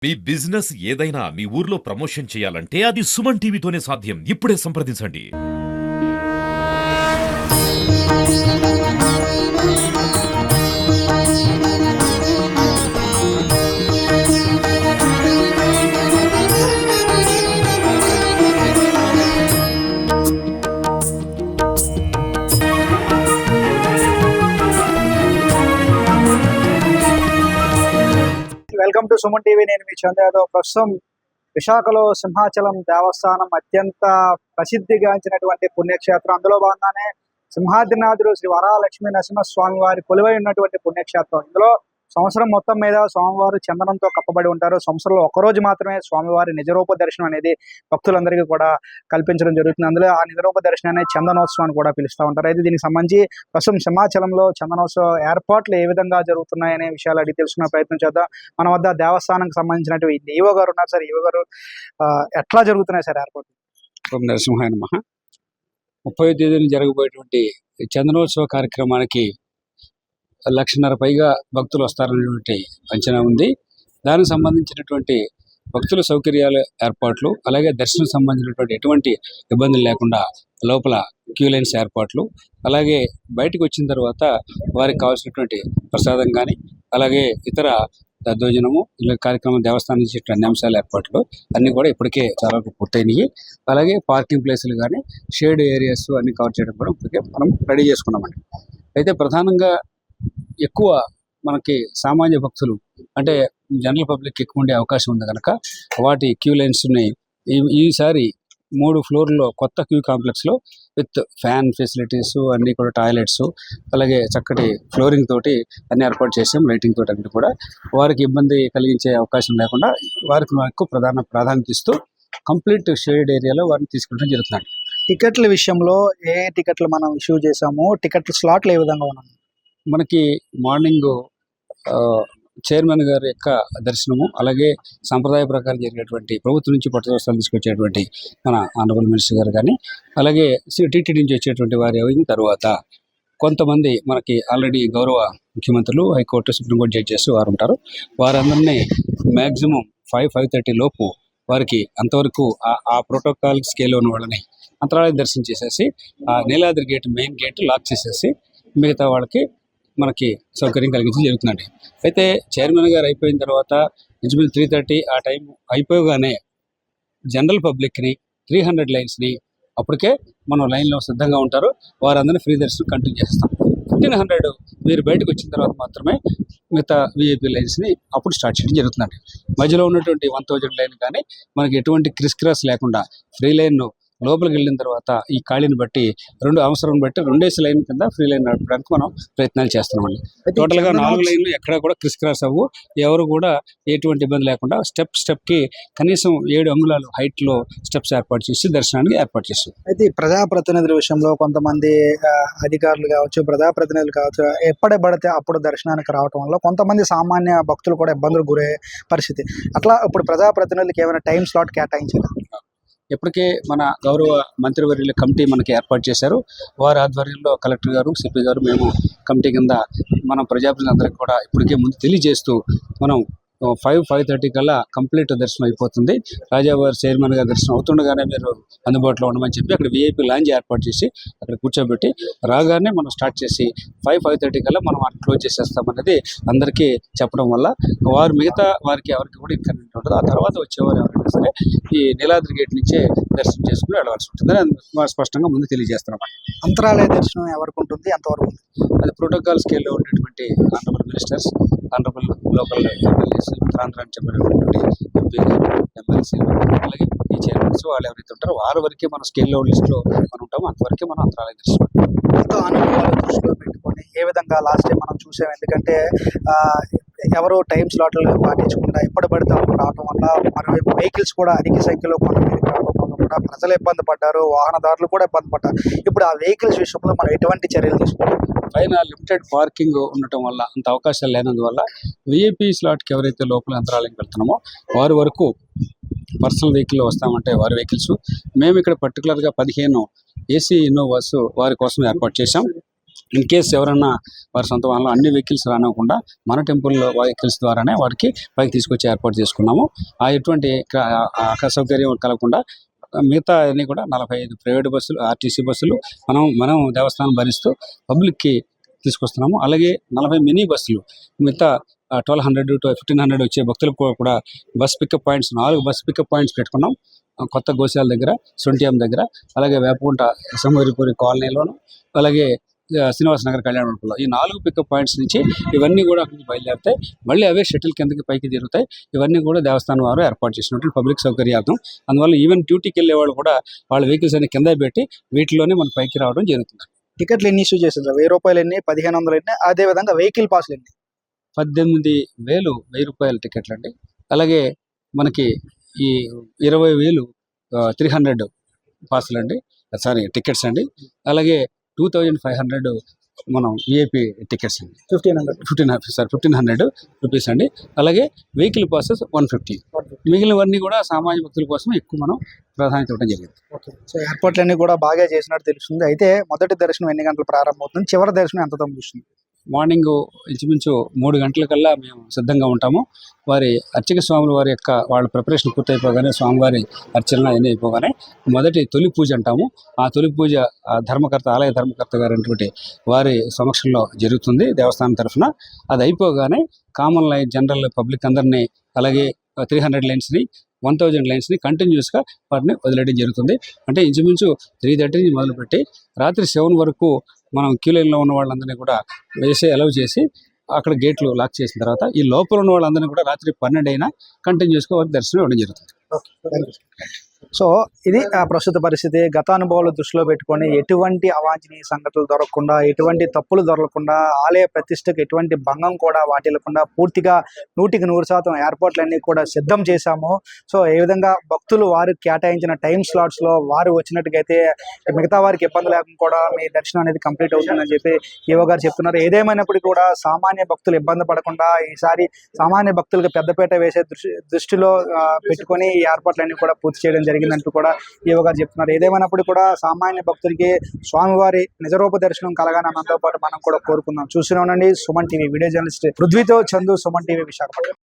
మీ business ఏదైనా మీ ఊర్లో promotion చేయాలంటే అది సుమన్ టీవీతోనే సాధ్యం. ఇప్పుడే సంప్రదించండి. Welcome to Suman TV. నేను మీ చంద్ర యాదవ్. ప్రస్తుతం విశాఖలో సింహాచలం దేవస్థానం అత్యంత ప్రసిద్ధిగాంచినటువంటి పుణ్యక్షేత్రం. అందులో భాగంగానే సింహాద్రినాథుడు శ్రీ వరలక్ష్మీ నరసింహస్వామి వారి కొలువై ఉన్నటువంటి పుణ్యక్షేత్రం. ఇందులో సంవత్సరం మొత్తం మీద స్వామివారు చందనంతో కప్పబడి ఉంటారు. సంవత్సరంలో ఒకరోజు మాత్రమే స్వామివారి నిజరూప దర్శనం అనేది భక్తులందరికీ కూడా కల్పించడం జరుగుతుంది. అందులో ఆ నిజరూప దర్శనాన్ని చందనోత్సవాన్ని కూడా పిలుస్తూ ఉంటారు. అయితే దీనికి సంబంధించి ప్రస్తుతం సింహాచలంలో చందనోత్సవ ఏర్పాట్లు ఏ విధంగా జరుగుతున్నాయనే విషయాలు అడిగి తెలుసుకునే ప్రయత్నం చేద్దాం. మన వద్ద దేవస్థానానికి సంబంధించినటువంటి ఈవో గారు ఉన్నారు. సార్, ఈవో గారు, ఎట్లా జరుగుతున్నాయి సార్ ఏర్పాట్లు? నరసింహాయ నమః. 30వ తేదీన జరగబోయేటువంటి చందనోత్సవ కార్యక్రమానికి 1,50,000 పైగా భక్తులు వస్తారనేటువంటి అంచనా ఉంది. దానికి సంబంధించినటువంటి భక్తుల సౌకర్యాల ఏర్పాట్లు, అలాగే దర్శనం సంబంధించినటువంటి ఎటువంటి ఇబ్బందులు లేకుండా లోపల క్యూ లైన్స్ ఏర్పాట్లు, అలాగే బయటకు వచ్చిన తర్వాత వారికి కావాల్సినటువంటి ప్రసాదం కానీ, అలాగే ఇతర దద్దోజనము ఇలా కార్యక్రమం దేవస్థానం నుంచి అన్ని అంశాల ఏర్పాట్లు అన్నీ కూడా ఇప్పటికే చాలా పూర్తయినాయి. అలాగే పార్కింగ్ ప్లేసులు కానీ, షేడ్ ఏరియాస్ అన్ని కవర్ చేయడం కూడా ఇప్పటికే మనం రెడీ చేసుకున్నామండి. అయితే ప్రధానంగా ఎక్కువ మనకి సామాన్య భక్తులు అంటే జనరల్ పబ్లిక్ ఎక్కువ ఉండే అవకాశం ఉంది కనుక వాటి క్యూ లైన్స్ని ఈసారి 3 ఫ్లోర్లో కొత్త క్యూ కాంప్లెక్స్లో విత్ ఫ్యాన్ ఫెసిలిటీస్ అన్నీ కూడా టాయిలెట్స్, అలాగే చక్కటి ఫ్లోరింగ్ తోటి అన్ని ఏర్పాటు చేసాం. లైటింగ్ తోటి అన్ని కూడా వారికి ఇబ్బంది కలిగించే అవకాశం లేకుండా వారికి ఎక్కువ ప్రాధాన్యత ఇస్తూ కంప్లీట్ షేడ్ ఏరియాలో వారిని తీసుకెళ్ళడం జరుగుతుంది. టికెట్ల విషయంలో ఏ టికెట్లు మనం ఇష్యూ చేసాము? టికెట్ల స్లాట్లు ఏ విధంగా ఉన్నాయి? మనకి మార్నింగ్ చైర్మన్ గారి యొక్క దర్శనము, అలాగే సాంప్రదాయ ప్రకారం జరిగేటువంటి ప్రభుత్వం నుంచి పట్టుదోస్తాలు తీసుకొచ్చేటువంటి మన ఆనరబుల్ మినిస్టర్ గారు కానీ, అలాగే టీటీడీ నుంచి వచ్చేటువంటి వారి అయిన తర్వాత కొంతమంది మనకి ఆల్రెడీ గౌరవ ముఖ్యమంత్రులు, హైకోర్టు, సుప్రీంకోర్టు జడ్జెస్ వారు ఉంటారు. వారందరినీ మ్యాక్సిమం 5:30 లోపు వారికి అంతవరకు ఆ ప్రోటోకాల్ స్కేల్లో ఉన్న వాళ్ళని అంతరాలయ దర్శనం చేసేసి ఆ Niladri gate main gate lock చేసేసి మిగతా వాళ్ళకి మనకి సౌకర్యం కలిగించడం జరుగుతుందండి. అయితే చైర్మన్ గారు అయిపోయిన తర్వాత ఇంచుమించు 3:30 ఆ టైం అయిపోగానే జనరల్ పబ్లిక్ని 300 లైన్స్ని అప్పటికే మనం లైన్లో సిద్ధంగా ఉంటారు. వారందరినీ ఫ్రీ దర్శనం కంటిన్యూ చేస్తాం. 1500 మీరు బయటకు వచ్చిన తర్వాత మాత్రమే మిగతా విఐపి లైన్స్ని అప్పుడు స్టార్ట్ చేయడం జరుగుతుందండి. మధ్యలో ఉన్నటువంటి 1000 లైన్ కానీ మనకి ఎటువంటి క్రిస్ లేకుండా ఫ్రీ లైన్ లోపలికి వెళ్ళిన తర్వాత ఈ ఖాళీని బట్టి అవసరం బట్టి 2 లైన్ కింద ఫ్రీ లైన్ నడపడానికి మనం ప్రయత్నాలు చేస్తున్నామండి. టోటల్గా 4 లైన్లు ఎక్కడ కూడా క్రిస్ అవ్వు, ఎవరు కూడా ఎటువంటి ఇబ్బంది లేకుండా స్టెప్కి కనీసం 7 అంగుళాలు హైట్లో స్టెప్స్ ఏర్పాటు చేసి దర్శనానికి ఏర్పాటు చేస్తాం. అయితే ఈ ప్రజాప్రతినిధుల విషయంలో కొంతమంది అధికారులు కావచ్చు, ప్రజాప్రతినిధులు కావచ్చు, ఎప్పుడే పడితే అప్పుడు దర్శనానికి రావటం వల్ల కొంతమంది సామాన్య భక్తులు కూడా ఇబ్బందులు గురయ్యే పరిస్థితి. అట్లా ఇప్పుడు ప్రజాప్రతినిధులకి ఏమైనా టైం స్లాట్ కేటాయించారు? ఇప్పటికే మన గౌరవ మంత్రివర్యుల కమిటీ మనకి ఏర్పాటు చేశారు. వారి ఆధ్వర్యంలో కలెక్టర్ గారు, సిపి గారు, మేము కమిటీ కింద మనం ప్రజాప్రతినిధులందరికీ కూడా ఇప్పటికే ముందు తెలియజేస్తూ మనం 5:30 కల్లా కంప్లీట్ దర్శనం అయిపోతుంది. రాజావారి చైర్మన్ గారి దర్శనం అవుతుండగానే మీరు అందుబాటులో ఉండమని చెప్పి అక్కడ విఐపి లాంజ్ ఏర్పాటు చేసి అక్కడ కూర్చోబెట్టి రాగానే మనం స్టార్ట్ చేసి 5:30 కల్లా మనం అక్కడ క్లోజ్ చేసేస్తామన్నది అందరికీ చెప్పడం వల్ల వారు మిగతా వారికి ఎవరికి కూడా ఇన్కన్వీనియంట్ ఉంటుంది. ఆ తర్వాత వచ్చేవారు ఎవరైనా సరే ఈ నీలాద్రి గేట్ నుంచే దర్శనం చేసుకుని వెళ్ళవలసి ఉంటుందని స్పష్టంగా ముందు తెలియజేస్తున్నాం. అంతరాలయ దర్శనం ఎవరికి ఉంటుంది, ఎంతవరకు? అది ప్రోటోకాల్ స్కేల్లో ఉండేటువంటి honourable ministers, honourable local MLAs, ఉత్తరాంధ్రాన్ని చెప్పినటువంటి ఎంపీ గారు, ఎమ్మెల్సీలు, అలాగే ఈ చైర్మన్స్ వాళ్ళు ఎవరైతే ఉంటారో వారి వరకే మన స్కేల్లో లిస్ట్లో మనం ఉంటామో అంతవరకే మనం అంతరాలయ దర్శనం. ఎంతో అనుభవాలు దృష్టిలో పెట్టుకొని ఏ విధంగా లాస్ట్ టైం మనం చూసాం. ఎందుకంటే ఎవరు టైం స్లాట్లు పాటించకుండా ఎప్పుడు పడితే అప్పుడు రావడం వల్ల మరోవైపు వెహికల్స్ కూడా అధిక సంఖ్యలో కొంతమందికి రావడం వల్ల కూడా ప్రజలు ఇబ్బంది పడ్డారు, వాహనదారులు కూడా ఇబ్బంది పడ్డారు. ఇప్పుడు ఆ వెహికల్స్ విషయంలో మనం ఎటువంటి చర్యలు తీసుకుంటాం? పైన లిమిటెడ్ పార్కింగ్ ఉండటం వల్ల, అంత అవకాశాలు లేనందువల్ల విఐపి స్లాట్కి ఎవరైతే లోపల అంతరాలయం వెళ్తున్నామో వారి వరకు పర్సనల్ వెహికల్లో వస్తామంటే వారి వెహికల్స్, మేము ఇక్కడ పర్టికులర్గా 15 ఏసీ ఇన్నోవాస్ వారి కోసం ఏర్పాటు చేశాం. ఇన్ కేస్ ఎవరన్నా వారి సొంత వాహనంలో అన్ని వెహికల్స్ రానివ్వకుండా మన టెంపుల్ వెహికల్స్ ద్వారానే వాటికి పైకి తీసుకొచ్చి ఏర్పాటు చేసుకున్నాము. ఎటువంటి అసౌకర్యం కలగకుండా మిగతా అన్నీ కూడా 45 ప్రైవేట్ బస్సులు, ఆర్టీసీ బస్సులు మనం దేవస్థానం భరిస్తూ పబ్లిక్కి తీసుకొస్తున్నాము. అలాగే 40 మినీ బస్సులు మిగతా 1200 to 1500 వచ్చే భక్తులకు కూడా bus pickup points 4 bus pickup points పెట్టుకున్నాం. కొత్త గోశాల దగ్గర, సొంటియం దగ్గర, అలాగే వేపకుంట సమూరిపూరి కాలనీలోను, అలాగే శ్రీనివాస నగర్ కళ్యాణ మండపంలో ఈ 4 పికప్ పాయింట్స్ నుంచి ఇవన్నీ కూడా అక్కడికి బయలుదేరుతాయి. మళ్ళీ అవే షటిల్ కిందకి పైకి తిరుగుతాయి. ఇవన్నీ కూడా దేవస్థానం వారు ఏర్పాటు చేసినట్టు పబ్లిక్ సౌకర్యార్థం. అందువల్ల ఈవెన్ డ్యూటీకి వెళ్ళే వాళ్ళు కూడా వాళ్ళ వెహికల్స్ అన్ని కింద పెట్టి వీటిలోనే మన పైకి రావడం జరుగుతుంది. టికెట్లు ఎన్ని ఇష్యూ చేసిండ్రు? 1000 రూపాయలు ఎన్ని, 1500 ఎన్ని, అదే విధంగా వెహికల్ పాస్లు ఎన్ని? 18,000 1000 రూపాయల టికెట్లు అండి. అలాగే మనకి ఈ 20,000 300 పాసులు అండి, సారీ టికెట్స్ అండి. అలాగే 2500 మనం విఐపి టికెట్స్ అండి, 1500 రూపీస్ అండి. అలాగే వెహికల్ పాసెస్ 150. మిగిలినవన్నీ కూడా సామాన్య భక్తుల కోసం ఎక్కువ మనం ప్రాధాన్యత ఇవ్వడం జరిగింది. సో ఏర్పాట్లన్నీ కూడా బాగా చేసినట్టు తెలుస్తుంది. అయితే మొదటి దర్శనం ఎన్ని గంటలు ప్రారంభమవుతుంది, చివరి దర్శనం ఎంతతో ముగుస్తుంది? మార్నింగ్ ఇంచుమించు 3 గంటలకల్లా మేము సిద్ధంగా ఉంటాము. వారి అర్చక స్వాముల వారి యొక్క వాళ్ళ ప్రిపరేషన్ పూర్తయిపోగానే, స్వామివారి అర్చన అన్నీ అయిపోగానే మొదటి తొలి పూజ అంటాము. ఆ తొలి పూజ ఆలయ ధర్మకర్త గారైనటువంటి వారి సమక్షంలో జరుగుతుంది దేవస్థానం తరఫున. అది అయిపోగానే కామన్ లైన్ జనరల్ పబ్లిక్ అందరినీ, అలాగే 300 లైన్స్ని, 1000 లైన్స్ని కంటిన్యూస్గా వాటిని వదిలేయడం జరుగుతుంది. అంటే ఇంచుమించు 3:30 నుంచి మొదలుపెట్టి రాత్రి 7 వరకు మనం క్యూ లైన్లో ఉన్న వాళ్ళందరినీ కూడా అలౌ చేసి అక్కడ గేట్లు లాక్ చేసిన తర్వాత ఈ లోపల ఉన్న వాళ్ళందరినీ కూడా రాత్రి 12 అయినా కంటిన్యూస్గా వారికి దర్శనం ఇవ్వడం జరుగుతుంది. సో ఇది ప్రస్తుత పరిస్థితి. గత అనుభవాలు దృష్టిలో పెట్టుకొని ఎటువంటి అవాంఛనీయ సంగతులు దొరకకుండా, ఎటువంటి తప్పులు దొరకకుండా, ఆలయ ప్రతిష్టకు ఎటువంటి భంగం కూడా వాటిల్లకుండా పూర్తిగా 100% ఏర్పాట్లన్నీ కూడా సిద్ధం చేశాము. సో ఏ విధంగా భక్తులు వారు కేటాయించిన టైం స్లాట్స్లో వారు వచ్చినట్టుగైతే మిగతా వారికి ఇబ్బంది లేకుండా కూడా మీ దర్శనం అనేది కంప్లీట్ అవుతుందని చెప్పి ఈవో గారు చెప్తున్నారు. ఏదేమైనప్పటికీ కూడా సామాన్య భక్తులు ఇబ్బంది పడకుండా ఈసారి సామాన్య భక్తులకు పెద్దపీట వేసే దృష్టిలో పెట్టుకొని ఈ ఏర్పాట్లన్నీ కూడా పూర్తి చేయడం జరిగిందంటూ కూడా ఈవో గారు చెప్తున్నారు. ఏదేమైనప్పుడు కూడా సామాన్య భక్తులకి స్వామివారి నిజరూప దర్శనం కలగాలని మనతో పాటు మనం కూడా కోరుకుందాం. చూస్తూనే ఉండండి సుమన్ టీవీ. వీడియో జర్నలిస్ట్ పృథ్వీతో చందు, సుమన్ టీవీ, విశాఖపట్నం.